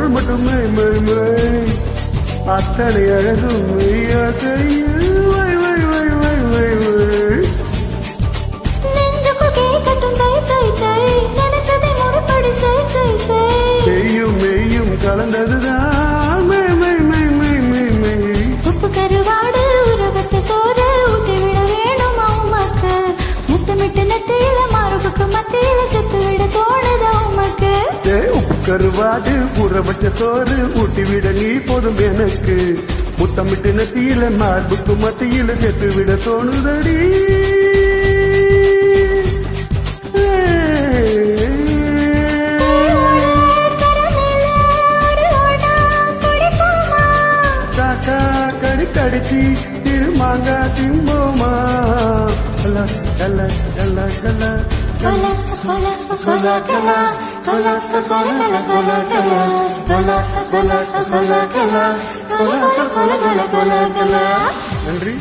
பொருள் மட்டுமே my my அத்தனை அழகும் மெய்யாகையில் வை வை வை வை வை வை செய்யும் மெய்யும் கலந்ததுதான் மை மை மை மை மை மை உப்பு கருவாடு ஊற வச்ச சோறு ஊட்டி விட வேணும் அம்மாக்கு முத்தமிட்டு நெத்தியில மார்புக்கு மத்தியில செத்து விட தோணுது அம்மாக்கு உப்பு கருவாடு ஊற வச்ச சோறு ஊட்டி விட நீ போதும் எனக்கு முத்தமிட்டு நெத்தியில மார்புக்கு மத்தியில செத்து விட தோணுதடி கடிச்சி திருமாங்க திம்போமா கலா கலா கலா கலா கொல கொல கொல கொல கொல கொல கொல கொல கொல கொல கொல கொல கொல கொல கொல கொல கொல. நன்றி.